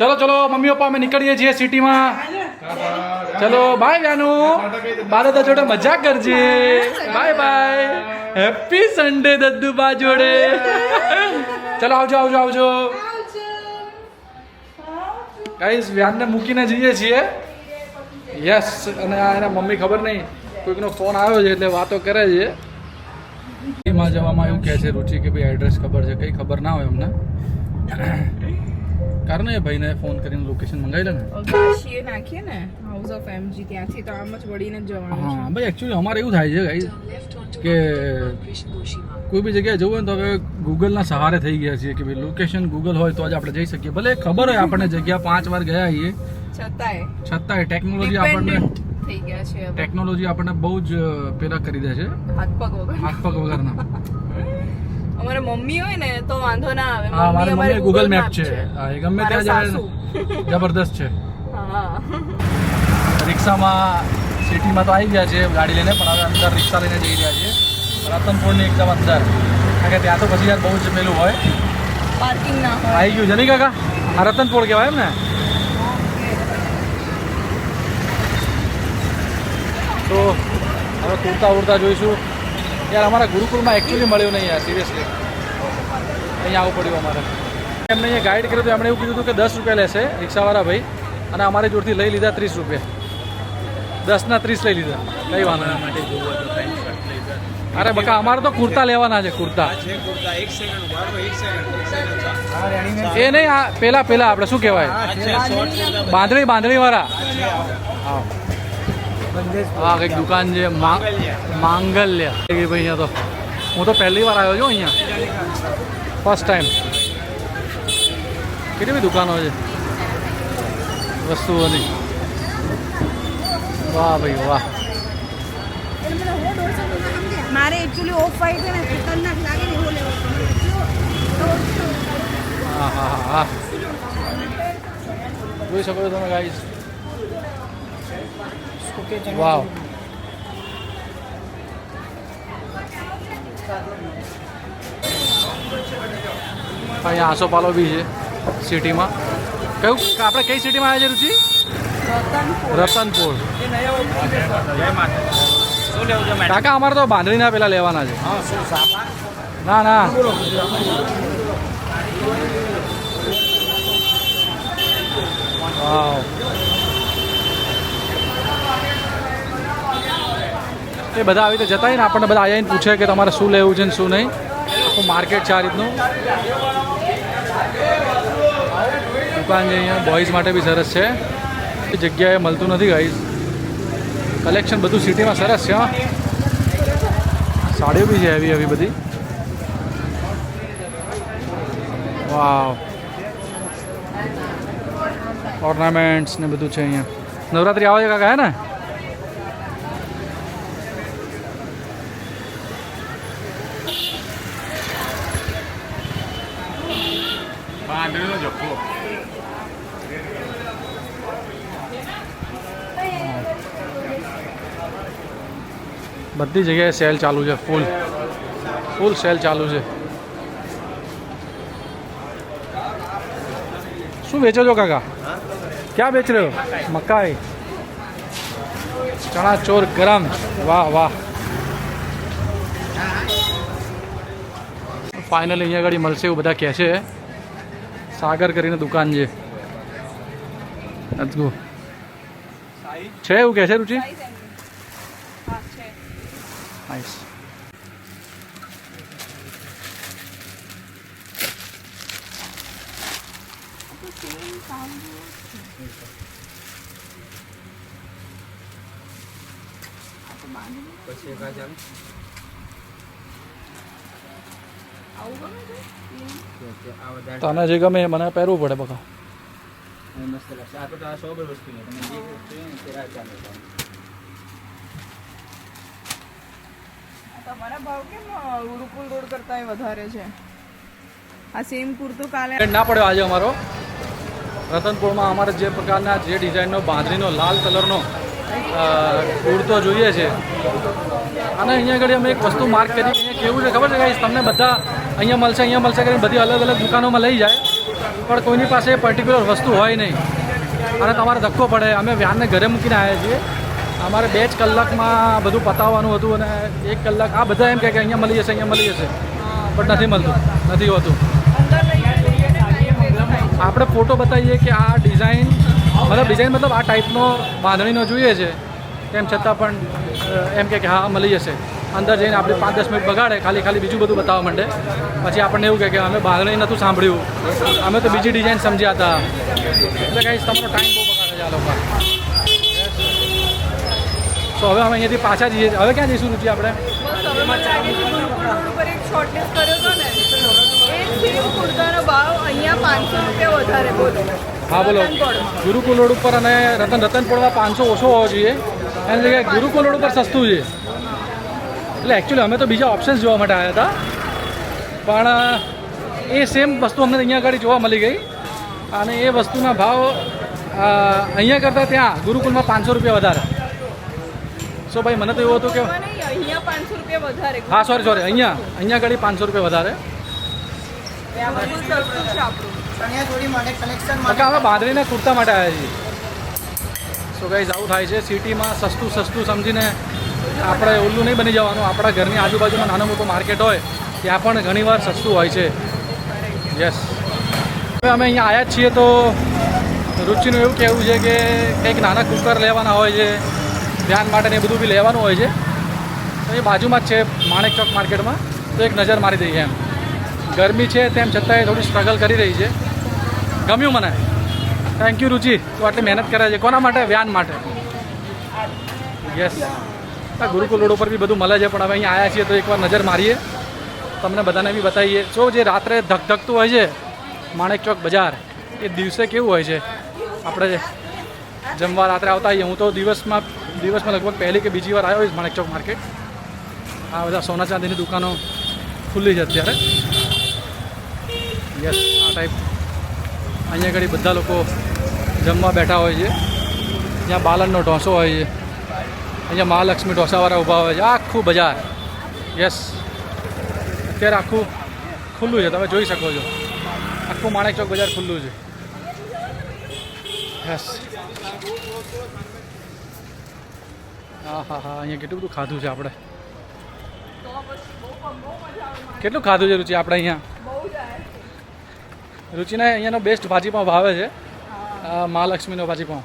चलो चलो mummy papa में निकलिए छे सिटी में चलो बाय व्यानू बारे तो जोड़े मजाक कर जे बाय बाय हैप्पी संडे दद्दू बा जोड़े चलो आवजो आवजो आवजो गाइस व्यान ने મૂકીને જઈએ છીએ યસ અને આ એના મમ્મી ખબર નહીં કોઈકનો ફોન આવ્યો છે એટલે વાતો કરે છે એમાં જવામાં એવું કહે છે રુચિ કે ભાઈ એડ્રેસ ખબર છે કંઈ ખબર ના હોય અમને કારણ એ ભાઈને ફોન કરીને લોકેશન મંગાવી લે ને ગાશીએ નાખીએ ને હાઉસ ઓફ એમજી ત્યાંથી તો આમ જ વળીને જ જવાનું હા ભાઈ એકચ્યુઅલી અમારે એવું થાય છે ગાઈસ કે કોઈ બી જગ્યાએ જવું હોય ને તો હવે ગૂગલના સહારે થઈ ગયા છીએ કે ભાઈ લોકેશન ગૂગલ હોય તો જ આપણે જઈ શકીએ ભલે ખબર હોય આપણને જગ્યા 5 વાર ગયા છીએ છતાંય ટેકનોલોજી આપણને થઈ ગયા છે હવે ટેકનોલોજી આપણને બહુ જ પેલા કરી દે છે હાથ પગ વગરના અમારે મમ્મી હોય ને તો વાંધો ના આવે હા મારી મમ્મી ગૂગલ મેપ છે હા એ ગમે ત્યાં જાય જબરદસ્ત છે હા રિક્ષામાં સિટીમાં તો આવી ગયા છે ગાડી લઈને પણ હવે અંદર રિક્ષા લઈને જઈ રહ્યા છે રતનપુરની એકદમ અંદર કારણ કે ત્યાં તો પછી યાર બહુ જ પેલું હોય પાર્કિંગ ના હોય આવી ગયું જની કાકા આ રતનપુર કહેવાય એમ ને તો હવે કુર્તા ઉડતા જોઈશું યાર અમારા ગુરુકુળમાં એકચ્યુઅલી મળ્યું નહીં યાર સિરિયસલી અહીંયા આવવું પડ્યું અમારે એમને અહીંયા ગાઈડ કર્યું તો એમણે એવું કીધું હતું કે 10 રૂપિયા લેશે રિક્ષાવાળા ભાઈ અને અમારી જોડથી લઈ લીધા 30 રૂપિયા 10 ના 30 લઈ લીધા કઈ વાંધો માટે અરે બકા અમારે તો કુર્તા લેવાના છે કુર્તા એ નહીં આ પેલા આપણે શું કહેવાય બાંધણી વાળા હા હા કંઈક દુકાન છે માંગલ્ય ભાઈ અહીંયા તો હું તો પહેલી વાર આવ્યો છું અહીંયા ફર્સ્ટ ટાઈમ કેટલી બધી દુકાનો છે વસ્તુઓની વાહ ભાઈ વાહ મારે એકચ્યુઅલી ઓફ વાઈટ છે ને ખતરનાક લાગે ને એવો લેવો હા હા હા હા જોઈ શકો છો તમે ગાઈસ વાવ અહીંયા આસોપાલો બી છે સિટીમાં કયું આપણે કઈ સિટીમાં આવ્યા છે રુચિ રતનપુર કાકા અમારે તો બાંધણીના પેલા લેવાના છે ના ના વાવ એ બધા આવી રીતે જતા ને આપણને બધા આવીને પૂછે કે તમારે શું લેવું છે ને શું નહીં આખું માર્કેટ છે આ રીતનું દુકાન છે અહીંયા બોયઝ માટે બી સરસ છે એ જગ્યાએ મળતું નથી ગાઈઝ કલેક્શન બધું સિટીમાં સરસ છે હા સાડીઓ બી છે એવી બધી વાવ ઓર્નામેન્ટ્સ ને બધું છે અહીંયા નવરાત્રી આવે છે કાકા હે ને બધી જગ્યાએ સેલ ચાલુ છે ફૂલ સેલ ચાલુ છે શું વેચો છો કાકા ક્યાં વેચ રહ્યો મકાઈ ચણા ચોર ગરમ વાહ વાહ ફાઇનલી અહીંયા આગળ મળશે એવું બધા કહે છે સાગર કરીને દુકાન છે લેટ્સ ગો છે એવું કહે છે રુચિ નાઈસ તને જે ગમે મને પહેરવું પડે બકા તમારા ભાવ કેમ ગુરુકુલ રોડ કરતા વધારે છે આ સેમ કુર્તો કાલે ના પડ્યો આજે અમારો રતનપુરમાં અમારે જે પ્રકારના જે ડિઝાઇનનો બાંધણીનો લાલ કલરનો કુર્તો જોઈએ છે અને અહીંયા આગળ અમે એક વસ્તુ માર્ક કરી અહીંયા કેવું છે ખબર છે ગાઈસ તમને બધા અહીંયા મળશે કરીને બધી અલગ અલગ દુકાનોમાં લઈ જાય પણ કોઈની પાસે પર્ટિક્યુલર વસ્તુ હોય નહીં અને તમારે ધક્કો પડે. અમે વ્યાનને ઘરે મૂકીને આવ્યા છીએ. અમારે 2 જ કલાકમાં બધું પતાવવાનું હતું અને 1 કલાક આ બધા એમ કહે કે અહીંયા મળી જશે, અહીંયા મળી જશે, બટ નથી મળતું, નથી હોતું. અંદર લઈને જઈએ ને થાય. આપણે ફોટો બતાવીએ કે આ ડિઝાઇન મતલબ આ ટાઈપનો બાંધણીનો જોઈએ છે, તેમ છતાં પણ એમ કે હા મળી જશે. અંદર જઈને આપણે 5-10 મિનિટ બગાડે, ખાલી બીજું બધું બતાવવા માંડે. પછી આપણને એવું કહે કે અમે બાંધણી નહોતું સાંભળ્યું, અમે તો બીજી ડિઝાઇન સમજ્યા હતા. એટલે કાંઈ તમારો ટાઈમ બહુ બગાડે છે આ લોકો. તો હવે અમે અહીંયાથી પાછા જઈએ. હવે ક્યાં જઈશું રુચિ આપણે? બસ હવે મને લાગે છે ગુરુકુળ રોડ ઉપર એક શોર્ટેજ કર્યો હતો ને, એ સેમ કુર્તાનો ભાવ અહીંયા 500 રૂપિયા વધારે. બોલો. હા બોલો. રતનપોળમાં. ગુરુકુળ રોડ ઉપર અને રતનપોળમાં 500 ઓછો હોવો જોઈએ, એની જગ્યાએ ગુરુકુળ રોડ ઉપર સસ્તું છે. એટલે એકચ્યુઅલી અમે તો બીજા ઓપ્શન્સ જોવા માટે આવ્યા હતા, પણ એ સેમ વસ્તુ અમને અહીંયા આગળ જોવા મળી ગઈ અને એ વસ્તુના ભાવ અહીંયા કરતાં ત્યાં ગુરુકુળમાં 500 રૂપિયા વધારે. સો ભાઈ મને તો એવું હતું કે નહીં, અહીંયા 500 રૂપિયા વધારે. હા સોરી અહીંયા આગળ 500 રૂપિયા વધારે. આ બધું સસ્તું છે આપણું. કારણ કે અમે બાંધણીના કુર્તા માટે આવ્યા છીએ. સો ગાઈઝ આવું થાય છે સિટીમાં. સસ્તું સમજીને આપણે ઓલું નહીં બની જવાનું. આપણા ઘરની આજુબાજુમાં નાનું મોટું માર્કેટ હોય ત્યાં પણ ઘણીવાર સસ્તું હોય છે. યસ. હવે અમે અહીંયા આવ્યા જ છીએ તો રુચિનું એવું કહેવું છે કે કંઈક નાના કુકર લેવાના હોય છે, ધ્યાન માટે ને એ બધું બી લેવાનું હોય છે. તો એ બાજુમાં જ છે માણેક ચોક માર્કેટમાં, તો એક નજર મારી દઈએ એમ. ગરમી છે તેમ છતાંય થોડી સ્ટ્રગલ કરી રહી છે. ગમ્યું મને. થેન્ક યુ રુચિ, તું આટલી મહેનત કરે છે. કોના માટે? વ્યાન માટે. યસ. ગુરુકુળ રોડ ઉપર બી બધું મળે છે, પણ હવે અહીંયા આવ્યા છીએ તો એકવાર નજર મારીએ, તમને બધાને બી બતાવીએ. જો જે રાત્રે ધકધકતું હોય છે માણેક ચોક બજાર, એ દિવસે કેવું હોય છે. આપણે જમવા રાત્રે આવતા હોઈએ. હું તો દિવસમાં લગભગ પહેલી કે બીજી વાર આવ્યો હોઈશ માણેક ચોક માર્કેટ. આ બધા સોના ચાંદીની દુકાનો ખુલ્લી છે અત્યારે. યસ. આ ટાઈપ અહીંયા આગળ બધા લોકો જમવા બેઠા હોય છે. ત્યાં બાલનનો ઢોસો હોય છે, અહીંયા મહાલક્ષ્મી ઢોસાવાળા ઊભા હોય છે. આખું બજાર. યસ. અત્યારે આખું ખુલ્લું છે, તમે જોઈ શકો છો. આખું માણેક ચોક બજાર ખુલ્લું છે. યસ. હા અહીંયા કેટલું બધું ખાધું છે આપણે. કેટલું ખાધું છે રુચિ આપણે અહીંયા? રુચિને અહીંયાનો બેસ્ટ ભાજીપાઉં ભાવે છે. મહાલક્ષ્મીનો ભાજીપાઉં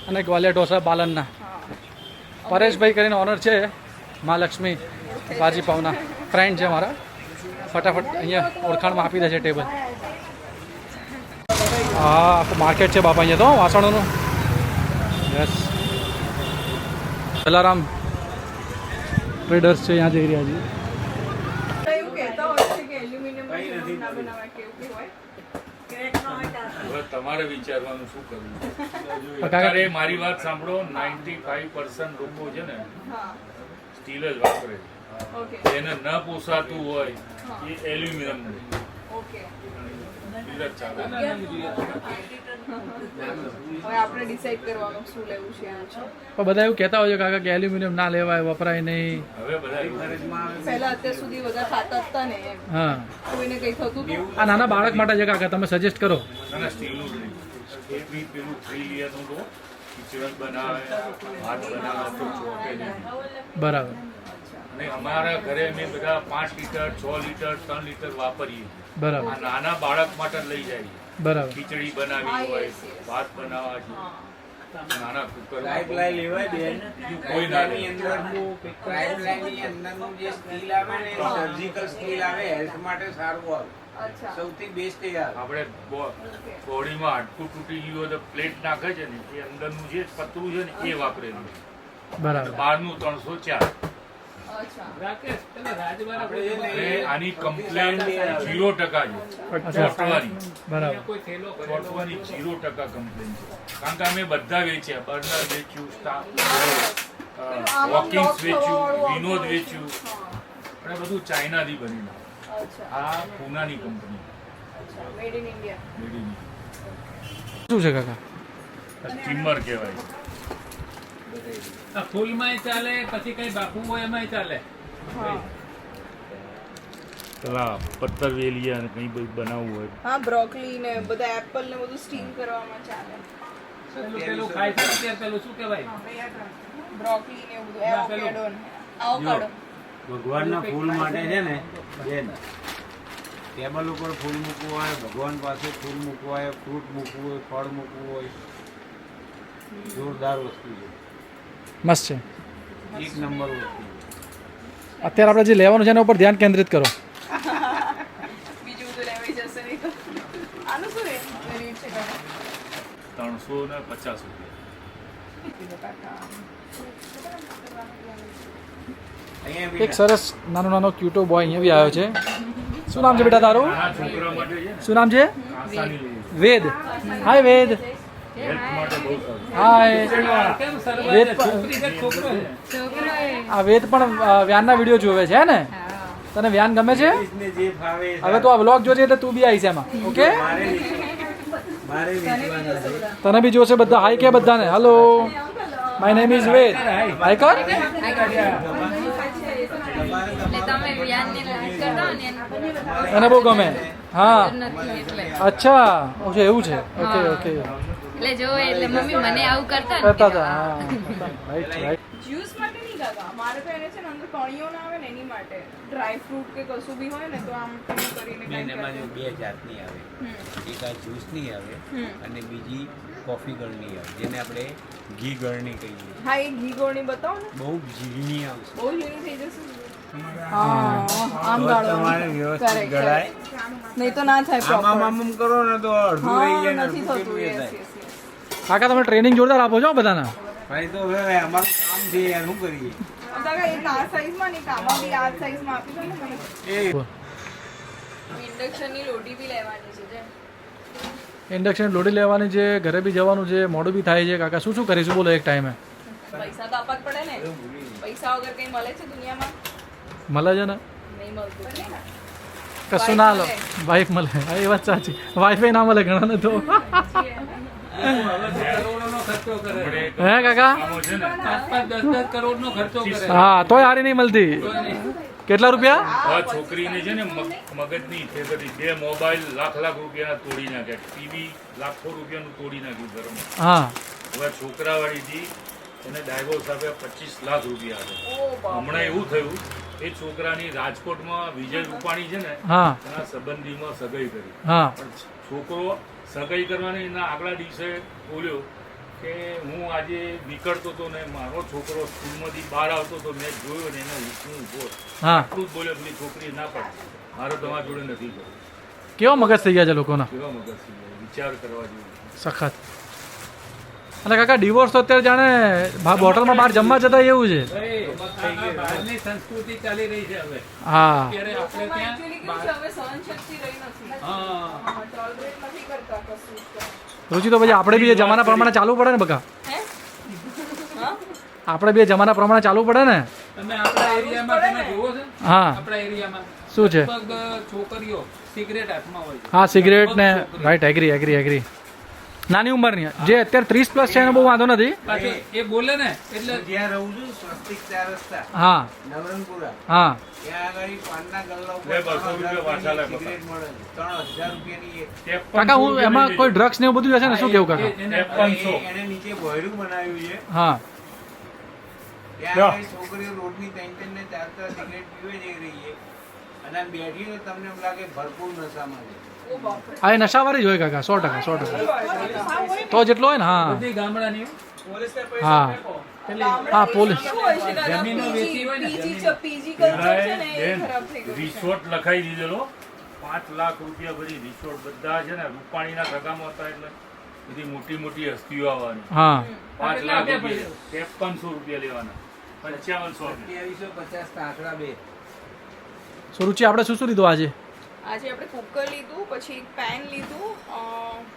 અને ગ્વાલિયર ઢોસા બાલનના. પરેશભાઈ કરીને ઓનર છે મહાલક્ષ્મી ભાજીપાઉંના, ફ્રેન્ડ છે મારા. ફટાફટ અહીંયા ઓળખાણમાં આપી દે છે ટેબલ. હા આખું માર્કેટ છે બાપા અહીંયા તો વાસણોનું. યસ. જલારામ ટ્રેડર્સ છે, ત્યાં જઈ રહ્યા છીએ. એવું કહેતા હોય છે કે એલ્યુમિનિયમના જૂના ના બનાવવા કે એવું કંઈ હોય. હવે તમારે વિચારવાનું શું કરવું. અત્યારે મારી વાત સાંભળો, 95% લોકો છે ને હા. સ્ટીલ જ વાપરે. ઓકે. એને ન પોસાતું હોય એ એલ્યુમિનિયમ ઓકે. સ્ટીલ જ ચાલે. હવે આપણે ડિસાઈડ કરવાનું શું લેવું છે આ છે. પણ બધા એવું કહેતા હોય છે કાકા કે એલ્યુમિનિયમ ના લેવાય, વપરાય નહીં. હવે બધા પહેલા અત્યાર સુધી બધા ખાતા હતા ને એમ. હા કોઈને કંઈ થતું હતું. આ નાના બાળક માટે છે કાકા, તમે સજેસ્ટ કરો. ના સ્ટીલનું જ નહીં. એ બી પેલું 3 લેયરનું તો ખીચડી બનાવે, ભાત બનાવે તો ચોકે નહીં. બરાબર. અને અમારા ઘરે અમે બધા 5 લીટર 6 લીટર 3 લીટર વાપરીએ. બરાબર. આ નાના બાળક માટે જ લઈ જાય. બરાબર. ખીચડી બનાવી હોય, ભાત બનાવવા છે, નાના કુકર પાઇપલાઇન લેવાય બેન. કોઈ ના લે. પાઇપલાઇનની અંદરનું જે સ્ટીલ આવે ને, સર્જિકલ સ્ટીલ આવે, હેલ્થ માટે સારું આવે. અચ્છા. સૌથી બેસ્ટ એ આવે. આપણે બોડીમાં હાડકું તૂટી ગયું હોય તો પ્લેટ નાખે છે ને, એ અંદરનું જે પતરું છે ને એ વાપરેલું. બરાબર. બહારનું 304. અચ્છા. અને આની કમ્પ્લેન 0% છે. ચોંટવાની બરાબર. ચોંટવાની 0% કમ્પ્લેન છે. કારણ કે અમે બધા વેચ્યા. બર્નર વેચ્યું, વોકિંગ્સ વેચ્યું, વિનોદ વેચ્યું, અને બધું ચાઇનાથી બનેલું. અચ્છા. આ પૂનાની કંપની. અચ્છા. Made in India. શું છે કાકા? સ્ટીમર કહેવાય. આ ફૂલમાંય ચાલે, પછી કઈ બાફવું હોય એમાંય ચાલે. હા. પેલા પત્તર વેલી અને કંઈ બધું બનાવવું હોય હા બ્રોકલી ને બધા એપલ ને બધું સ્ટીમ કરવામાં ચાલે પેલું ખાય છે અત્યારે પેલું શું કહેવાય બ્રોકલી ને એવું બધું એવોકેડો ને આવોકાડો ભગવાનના ફૂલ માટે છે ને બેન ટેબલ ઉપર ફૂલ મૂકવું હોય ભગવાન પાસે ફૂલ મૂકવું હોય ફ્રૂટ મૂકવું હોય ફળ મૂકવું હોય જોરદાર વસ્તુ છે મસ્ત છે એક નંબર વસ્તુ અત્યારે આપણે જે લેવાનું છે એના ઉપર ધ્યાન કેન્દ્રિત કરો. બીજું બધું લેવાઈ જશે નહીં તો આનું શું રેટ છે કાકા? 350 રૂપિયા. અહીંયા એક સરસ નાનો ક્યુટો બોય અહીંયા બી આવ્યો છે. શું નામ છે બેટા તારું? આ છોકરા માટે છે ને શું નામ છે? આસાની લેવી. વેદ. હાય વેદ. હેલ્થ માટે બહુ સારું. હાય. કેમ સરસ વેદ છે? છોકરી છે કે છોકરો છે? આ વેદ પણ વ્યાનના વિડીયો જોવે છે હે ને? તને વ્યાન ગમે છે? ને જે ફાવે એ હવે તું આ વ્લોગ જોજે એટલે તું બી આવીશ એમાં. ઓકે? મારે વેચવાના છે. તને બી જોશે બધા. હાય કે બધાને. હેલો માય નેમ ઇઝ વેદ. હાય કર. તમે વ્યાનને લાઈક કરતા હો ને તને બહુ ગમે. હા નથી એટલે અચ્છા ઓકે એવું છે. ઓકે ઓકે એટલે જો એટલે મમ્મી મને આવું કરતા ને કરતા હતા. હા રાઈટ રાઈટ. જ્યુસ માટે નહીં કાકા મારે તો એને છે ને અંદર કણીઓ ના આવે ને એની માટે ડ્રાય ફ્રૂટ કે કશું બી હોય ને તો આમ કરીને બેન કંઈક એમાં જો બે જાતની આવે એક આ જ્યુસની આવે અને બીજી કોફી ગળની આવે જેને આપણે ઘી ગળની કહીએ હા એ ઘી ગોળની બતાવો ને બહુ ઝીણી આવશે બહુ ઝીણી થઈ જશે હા આમ તો તમારે ગાળો વ્યવસ્થિત ગળાય નહીં તો ના થાય આમ proper. આમ કરો ને તો અડધું રહી હા જાય ને નથી અડધું થતું કેમ yes, થાય yes, yes. કાકા તમે ટ્રેનિંગ જોરદાર આપો છો બધાના. ભાઈ તો હવે અમારું કામ છે યાર શું કરીએ કાકા એક આ સાઈઝમાં ને એક આમાં બી આ સાઈઝમાં આપી દો ને મને એ ઇન્ડક્શનની લોટી બી લેવાની છે જે ઇન્ડક્શન લોડી લેવાની છે, ઘરે બી જવાનું છે, મોડું બી થાય છે. કાકા શું શું કરીશું બોલો એક ટાઈમે? પૈસા તો આપવા જ પડે ને પૈસા વગર કઈ મળે છે દુનિયામાં મળે છે ને? નહીં મળતું કશું ના લો વાઈફ મળે. હા એ વાત સાચી. વાઈફ ના મળે ઘણાને તો. કરોડોનો ખર્ચો કરે હે કાકા? આમાં છે ને 5-10 કરોડનો ખર્ચો કરે હા તોય હારી નહીં મળતી. કેટલા રૂપિયા? આ છોકરીને છે ને મગજની ઇફેક્ટ હતી. 2 મોબાઈલ લાખ રૂપિયાના તોડી નાખ્યા. ટીવી લાખો રૂપિયાનું તોડી નાખ્યું ઘરમાં. હા હવે છોકરાવાળી હતી એને ડાયવોર્સ આપ્યા 25 લાખ રૂપિયા આપ્યા. હમણાં એવું થયું એ છોકરાની રાજકોટમાં વિજય રૂપાણી છે ને હા એના સંબંધીમાં સગાઈ કરી. હા પણ છોકરો સગાઈ કરવાની એના આગલા દિવસે બોલ્યો કે હું આજે નીકળતો હતો ને મારો છોકરો સ્કૂલમાંથી બહાર આવતો હતો મેં જોયો ને એને હું ઉભો હા એટલું જ બોલ્યો પેલી છોકરી ના પાડી મારે તમારા જોડે નથી કરવું. કેવો મગજ થઈ ગયા છે લોકોના. કેવા મગજ થઈ ગયા, વિચાર કરવા જેવું. સખત. અને કાકા ડિવોર્સ તો અત્યારે જાણે બોટલમાં બહાર જમવા જતા એવું છે. બહારની સંસ્કૃતિ ચાલી રહી છે હવે હા અત્યારે આપણે ત્યાં Actually કેવું છે, હવે સહનશક્તિ રહી નથી હા ટોલરેટ નથી કરતા કશું જ. રુચિ તો પછી આપણે બી એ જમાના પ્રમાણે ચાલવું પડે ને બકા. હે હા આપણે બી એ જમાના પ્રમાણે ચાલવું પડે ને. તમે આપણા એરિયામાં તમે જુઓ છો હા આપણા એરિયામાં શું છે? લગભગ છોકરીઓ સિગરેટ હાથમાં હોય છે હા સિગરેટ ને છોકરીઓ. Right agree agree agree. નાની ઉંમરની જે અત્યારે 30+ છે એને બહુ વાંધો નથી. પાછું એ બોલે ને એટલે જ્યાં રહું છું સ્વસ્તિક 4 રસ્તા હા નવરંગપુરા હા ત્યાં આગળ પાનના ગલ્લા ઉપર લે, 200 રૂપિયા પાછા લે, સિગરેટ મળે છે. 3000 રૂપિયાની એક કાકા હું એમાં કોઈ ડ્રગ્સ ને એવું બધું હશે ને શું કેવું કાકા? એને એને નીચે ભોયરું બનાવ્યું છે હા ત્યાં આગળ છોકરીઓ રોડની 3 ને 4 સિગરેટ પીવે જઈ રહી છે અને આમ બેઠી હોય તમને એમ લાગે ભરપૂર નશામાં છે ઓ બાપરે હા એ નશાવાળી જ હોય કાકા 100%. તો જેટલો હોય ને હા બધી ગામડાની હા હા પોલીસ કેવું હોય છે દાદા? જમીનો વેચી હોય ને, પીજી કલ્ચર છે ને એ બેન, ખરાબ થઈ ગયું છે. રિસોર્ટ લખાઈ દીધેલો 5 લાખ રૂપિયા ભરી રિસોર્ટ બધા છે ને રૂપાણીના સગામાં હતા એટલે બધી મોટી મોટી હસ્તીઓ આવવાની. હા 5 લાખ રૂપિયા 5300 રૂપિયા લેવાના 5500 2750 આંકડા બે સો રુચિ આપણે શું શું લીધું આજે? આજે આપણે કુકર લીધું, પછી એક પેન લીધું,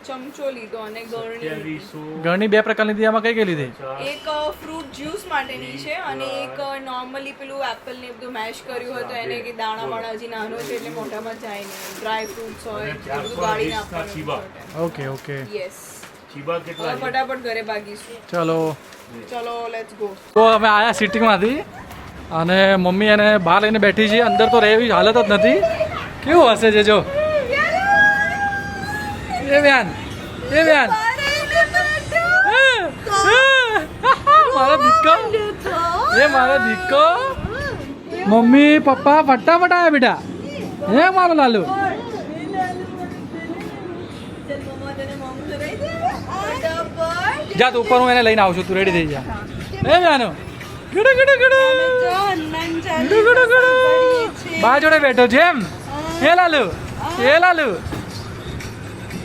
ચમચો લીધો અને ગરણી લીધી. 2700 ઘરની 2 પ્રકારની લીધી. આમાં કઈ કઈ લીધી? એક ફ્રૂટ જ્યુસ માટેની છે અને એક નોર્મલી પેલું એપલ ને બધું મેશ કર્યું હતું એને કે દાણા વાળા હજી નાનો છે એટલે મોઢામાં જાય નહીં. ડ્રાય ફ્રૂટ્સ હોય એ બધું ગાળી ચીબા. નાખવાનું. ઓકે ઓકે યસ ચીબા કેટલા છે? ફટાફટ ઘરે ભાગીશું. ચલો ચલો લેટ્સ ગો. તો અમે આયા સિટિંગમાંથી અને મમ્મી એને બહાર લઈને બેઠી છે. અંદર તો રહેવી હાલત જ નથી. કેવું હશે છે જો એ બેન મારો દીકરો એ મારો દીકરો મમ્મી પપ્પા ફટાફટ આવ્યા બેટા હે મારો લાલુ જા તું ઉપર હું એને લઈને આવું છું તું રેડી થઈ જા હે જાનો ગડો ગડો ગડો ગડો ગડો ગડો બા જોડે બેઠો છે એમ હે લાલુ